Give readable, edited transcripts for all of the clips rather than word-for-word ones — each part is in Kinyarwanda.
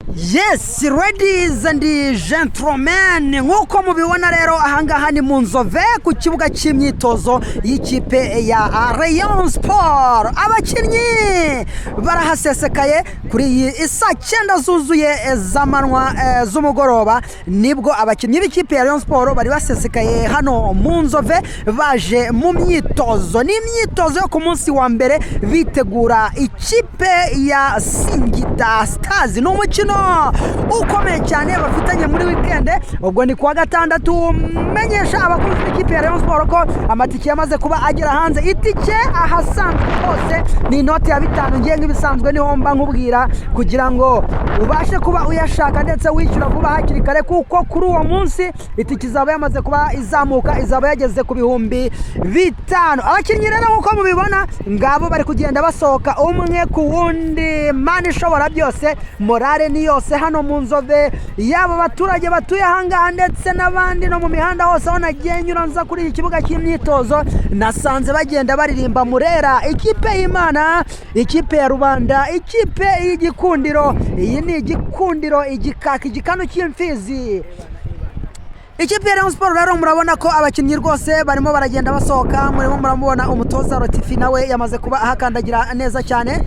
Yes, ladies and gentlemen, nkuko mubibona rero ahangaha ni Munzove ku kibuga cy'imyitozo y'ikipe ya Rayon Sport. Abakinnyi barahasesekaye kuri iyi isa 9 zuzuye zamanwa z'umugoroba, nibwo abakinnyi b'ikipe ya Rayon Sport bari basesekaye hano Munzove baje mu myitozo. Ni imyitozo yo ku munsi wa mbere bitegura ikipe ya Singida Stars. No mukino ukomeye cyane bafitanye muri weekend, ubwo ni kuwa gatandatu. Menyesha abakunzi b'ikipe ya Rayon Sport ko amatike yamaze kuba agera hanze. Itike ahasanzwe hose ni inoti ya 5 ngiye nk'ibisanzwe niho mba nkubwira kugira ngo ubashe kuba uyashaka ndetse wishyura vuba hakiri kare, kuko kuri uwo munsi itike izaba yamaze kuba izamuka, izaba yageze ku bihumbi 5. Abakinnyi rero nkuko mubibona ngabo bari kugenda basohoka umwe ku wundi. Mani ishobora byose, morale ni yose hano Munzove, yaba baturage batuye ahangaha ndetse n'abandi no mu mihanda hose aho nagiye nyuranza kuri iki kibuga cy'imyitozo nasanze bagenda baririmba Murera, ikipe y'Imana, ikipe ya rubanda, ikipe y'igikundiro. Iyi ni igikundiro, igikaka, igikano cy'imfizi. Ikipe ya Rayon Sport rero murabona ko abakinnyi rwose barimo baragenda basohoka. Murimo muramubona umutoza Rotifi nawe yamaze kuba ahakandagira neza cyane.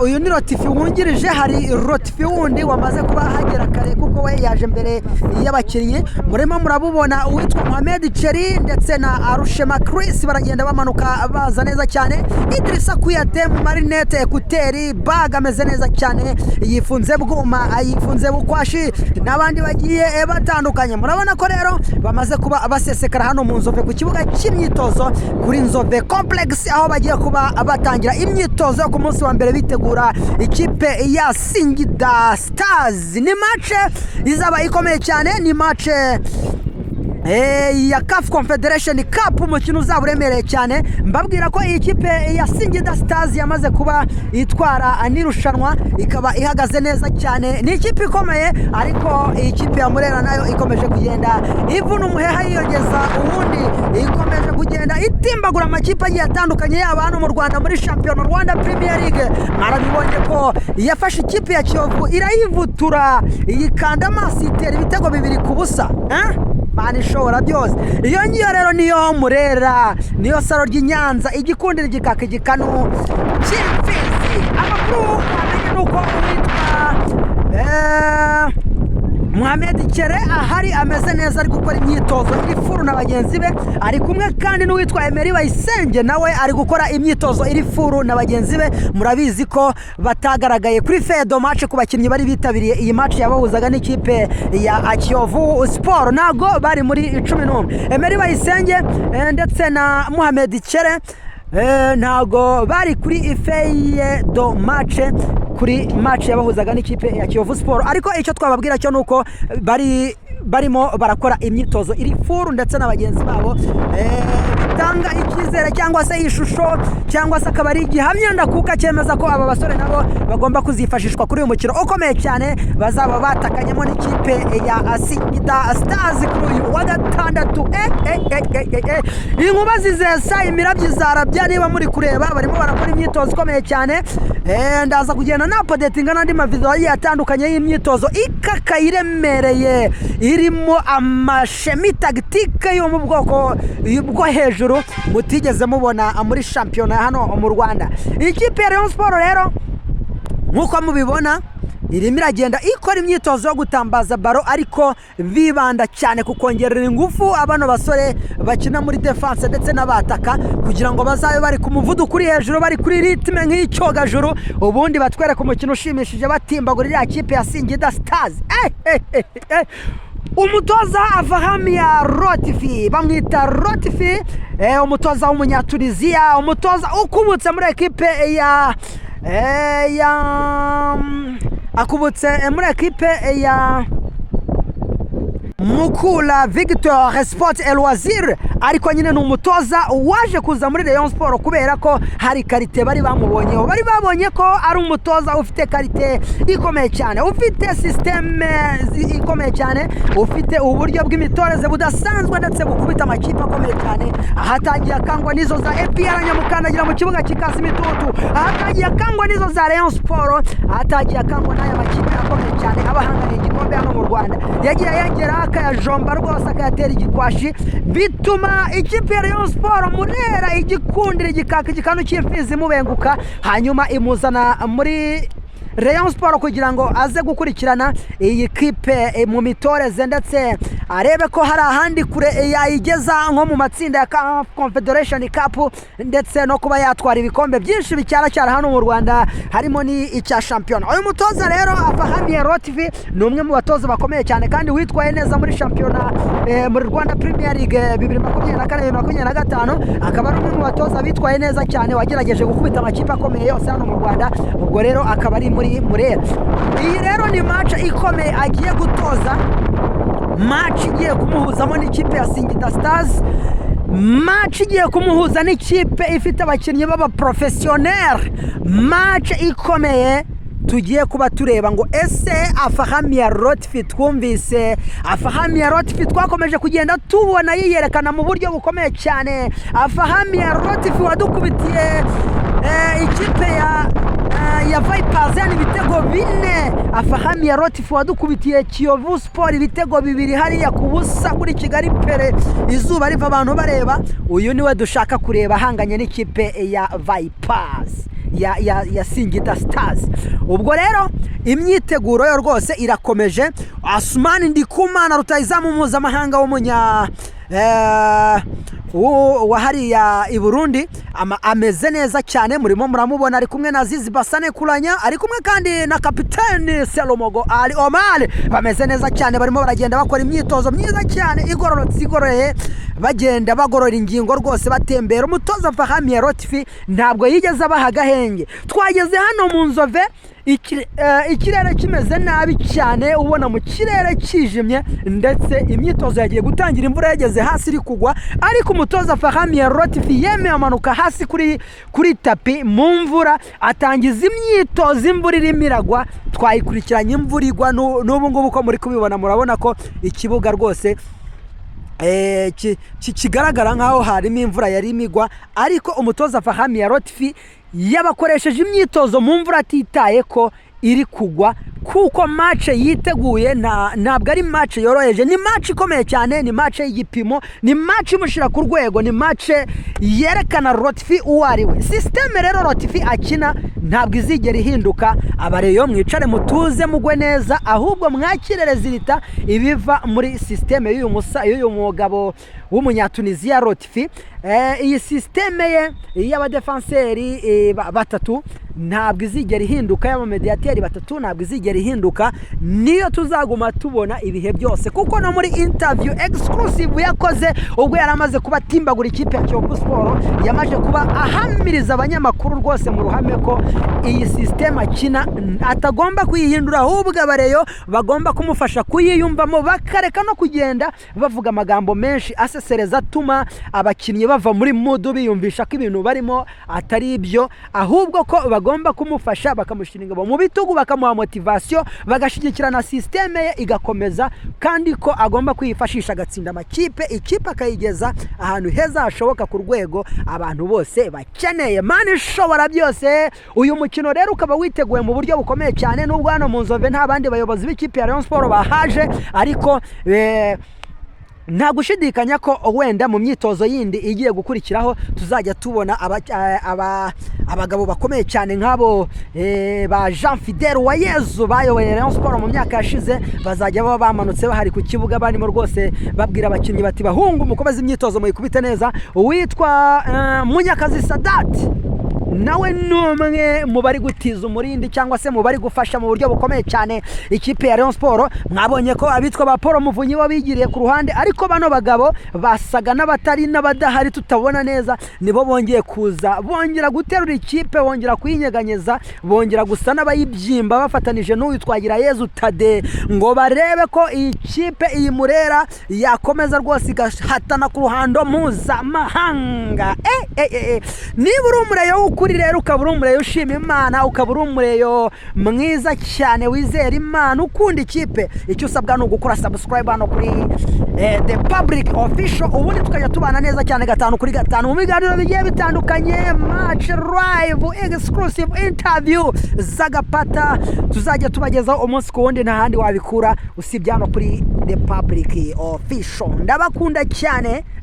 Uyu ni Rotifi wungirije, hari Rotifi wundi wamaze kuba hagera kare kuko we yaje mbere y'abakinnyi. Murimo murabubona uwitwa Mohamed Cheri ndetse na Arushema Chris baragenda bamanuka baza neza cyane. Idrissa Kuyate mu marinette, ekuteri, bag ameze neza cyane, yifunze bwuma, ayifunze bukwashi n'abandi bagiye batandukanye. Murabona ko rero bamaze kuba basesekara hano mu Nzove ku kibuga cy'imyitozo kuri Nzove Complex, aho bagiye kuba batangira imyitozo ku munsi wa mbere bitegura ikipe ya Singida Stars. Ni match izaba ikomeye cyane, ni match ya CAF Confederation Cup, umukino uzaba uremereye cyane. Mbabwira ko iyi kipe ya Singida Stars yamaze kuba itwara anirushanwa, ikaba ihagaze neza cyane. Ni ikipe ikomeye, ariko iyi kipe ya Murera nayo ikomeje kugenda ivuna umuheha yiyongeza ubundi, ikomeje kugenda itimbagura amakipe agiye atandukanye yaba hano mu Rwanda muri Champion Rwanda Premier League. Marabibonye ko yafashe ikipe ya Kiyovu irayivutura, iyikanda amaso itera ibitego 2-0. Mani ishobora byose. Iyo ngiyo rero niyo Murera, niyo saro ry'Inyanza, igikundira, igikaka, igikanu cy'imfizi. Amakuru amenye nuko witwa Mohamed Cheri ahari ameze neza, ari gukora imyitozo iri furu na bagenzi be. Ari kumwe kandi n'uwitwa byifashe nawe ari gukora imyitozo iri furu na bagenzi be. Murabizi ko batagaragaye kuri fedo match ku bakinnyi bari bitabiriye iyi match yabahuzaga n'ikipe ya Kiyovu Sport, nago bari muri 11. Byifashe ndetse na Mohamed Cheri ntago bari kuri ifeye do match, kuri match yabahuzaga n'ikipe ya Kiyovu Sport. Ariko icyo twababwira cyo nuko barimo barakora imyitozo iri furu ndetse n'abagenzi babo, bitanga ikizere cyangwa se ishusho cyangwa se akaba ari igihamya ndakuka cyemeza ko aba basore nabo bagomba kuzifashishwa kuri uyu mukino ukomeye cyane bazaba batakanyemo n'ikipe ya Singida Stars kuri uyu wa gatandatu. Inkuba zizesa, imirabyo izarabya. Niba muri kureba barimo barakora imyitozo ikomeye cyane. Ndaza kugenda na updatinga n'andi mavideo atandukanye y'imyitozo ikaka iremereye, irimo amashemi tactique yo mu bwoko bwo hejuru mutigeze mubona muri shampiyona hano mu Rwanda. Ikipe ya Rayon Sport rero nkuko mubibona irimo iragenda ikora imyitozo yo gutambaza baro, ariko bibanda cyane ku kongerera ingufu abano basore bakina muri defense ndetse n'abataka, kugira ngo bazabe bari ku muvuduko uri hejuru, bari kuri ritme nk'icyogajuru, ubundi batwereka umukino ushimishije batimbagurira ikipe ya Singida Stars. Umutoza avahamia Rotifi, bamwita Rotifi, umutoza w'umunyatuniziya, umutoza ukubutse muri ekipe akubutse muri ekipe ya Mukula Victor Sport et Loisir, ariko nyine ni umutoza waje kuza muri Rayon Sport kubera ko hari karite bari bamubonyeho, bari babonye ko ari umutoza ufite karite ikomeye cyane, ufite systeme ikomeye cyane, ufite uburyo bw'imitoreze budasanzwe ndetse bukubita amakipe akomeye cyane. Ahatagiye akangwa nizo za APR Nyamukandagira mu kibuga kikasi imitutu, ahatagiye akangwa nizo za Rayon Sport, ahatagiye akangwa n'aya makipe akomeye cyane abahanganiye igikombe hano mu Rwanda. Yagiye yagera akayajomba rwose akayatera igikwashi, bituma ikipe ya Rayon Sport Murera igikundira igikaka igikanu cy'imfizi mubenguka, hanyuma imuzana muri Rayon Sport kugira ngo aze gukurikirana iyi kipe mu mitoreze ndetse arebe ko hari ahandi kure yayigeza nko mu matsinda ya Confederation Cup ndetse no kuba yatwara ibikombe byinshi bicyara hano mu Rwanda harimo ni icya champion. Uyu mutoza rero afahamiye Rotivi ni umwe mu batoza bakomeye cyane kandi witwaye neza muri championa muri Rwanda Premier League 2024-2025, akaba ari umwe mu batoza bitwaye neza cyane wagerageje gukubita amakipe akomeye yose hano mu Rwanda. Ubwo rero akaba ari muri Murera. Iyi rero ni match ikomeye agiye gutoza, match igiye kumuhuzamo n'ikipe ya Singida Stars, match igiye kumuhuza n'ikipe ifite abakinnyi baba professionnel, match ikomeye tugiye kuba tureba ngo ese afahamiya Rotifi twumvise, afahamiya Rotifi twakomeje kugenda tubona yiyerekana mu buryo bukomeye cyane, afahamiya Rotifi wadukubitiye ikipe ya Vipers yani ibitego 4, afahamiya Rotifi wadukubitiye Kiyovu Sport ibitego 2 hariya kubusa kuri Kigali Pere izuba riva abantu bareba. Uyu niwe dushaka kureba hanganye n'ikipe ya Vipers ya Singida Stars. Ubwo rero imyiteguro yo rwose irakomeje. Asumani Ndikumana rutayizamu mpuzamahanga w'umunya wahariya i Burundi ameze neza cyane, murimo muramubona ari kumwe na Zizi Basane Kuranya, ari kumwe kandi na kapiteni Selomogo Ali Omar, bameze neza cyane, barimo baragenda bakora imyitozo myiza cyane igororeye, bagenda bagorora ingingo rwose batembera. Umutoza Fahamiye Rotifi ntabwo yigeze abaha agahenge. Twageze hano Munzove, ikirere kimeze nabi cyane, ubona mu kirere kijimye ndetse imyitozo yagiye gutangira, imvura yageze hasi iri kugwa, ariko umutoza Fahamiye Rotifi yemeye amanuka hasi kuri tapi mu mvura atangiza imyitozo, imvura irimo iragwa, twayikurikiranye imvura igwa. N'ubu ngubu ko muri kubibona murabona ko ikibuga rwose kigaragara nkaho harimo imvura yari imigwa, ariko umutoza Fahamiye Rotifi yabakoresheje imyitozo mu mvura atitaye ko iri kugwa, kuko match yiteguye ntabwo ari match yoroheje, ni match ikomeye cyane, ni match y'igipimo, ni match imushira ku rwego, ni match yerekana Rotifi uwari we. Systeme rero Rotifi akina ntabwo izigera ihinduka. Abareyo mwicare mutuze mugwe neza, ahubwo mwakire rezilita ibiva muri systeme y'uyu mugabo w'umunyatuniziya Rotifi. Iyi systeme ye y'abadefenseri batatu ntabwo izigera ihinduka, y'abamediateri batatu ntabwo izigera ihinduka, niyo tuzaguma tubona ibihe byose. Kuko no muri interview exclusive yakoze ubwo yaramaze kuba timbagura ikipe ya Kiyovu Sport, yamaje kuba ahamiriza abanyamakuru rwose mu ruhame ko iyi system akina atagomba kuyihindura, ahubwo abareyo bagomba kumufasha kuyiyumvamo, bakareka no kugenda bavuga amagambo menshi asesereza atuma abakinnyi bava muri mood biyumvisha ko ibintu barimo atari ibyo, ahubwo ko bagomba kumufasha bakamushiringa mu bitugu, bakamuha motivation, bagashigikirana systeme ye igakomeza, kandi ko agomba kwifashisha agatsinda amakipe, ikipe akayigeza ahantu heza hashoboka ku rwego abantu bose bakeneye. Mani ishobora byose. Uyu mukino rero ukaba witeguye mu buryo bukomeye cyane, nubwo hano Munzove nta bandi bayobozi b'ikipe ya Rayon Sport bahaje, ariko nta gushidikanya ko wenda mu myitozo yindi igiye gukurikiraho tuzajya tubona abagabo bakomeye cyane nk'abo ba Jean Fidel Wayezu bayoboye Rayon Sport mu myaka yashize, bazajya baba bamanutse bahari ku kibuga barimo rwose babwira abakinnyi bati bahungu mukomeze imyitozo muyikubite neza. Uwitwa Munyakazi Sadat nawe numwe mu bari gutiza umurindi cyangwa se mu bari gufasha mu buryo bukomeye cyane ikipe ya Rayon Sport. Mwabonye ko abitwa ba Paul Muvunyi bo bigiriye ku ruhande, ariko bano bagabo basaga n'abatari n'abadahari tutabona neza, nibo bongeye kuza bongera guterura ikipe, bongera kuyinyeganyeza, bongera gusa n'abayibyimba bafatanije n'uyu Twagira Yezu Tade ngo barebe ko iyi kipe iyi Murera yakomeza rwose igahatana ku ruhando mpuzamahanga. Niba uri umureyo w'ukuri rero, ukaba uri umureyo ushima Imana, ukaba uri umureyo mwiza cyane wizera Imana, ukunda ikipe, icyo usabwa ni ugukora subscribe hano kuri The Public Official, ubundi tukajya tubana neza cyane 5 kuri 5 mu biganiro bigiye bitandukanye, match live, exclusive interview zagapata tuzajya tubagezaho umunsi ku wundi, nta handi wabikura usibye hano kuri The Public Official.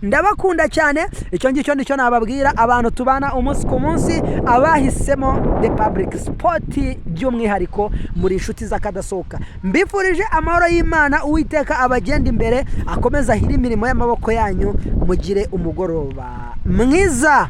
Ndabakunda cyane, icyo ngicyo nicyo nababwira abantu tubana umunsi ku munsi, abahisemo The Public Sport by'umwihariko muri inshuti z'akadasohoka. Mbifurije amahoro y'Imana, Uwiteka abagenda imbere, akomeza ahira imirimo y'amaboko yanyu, mugire umugoroba mwiza.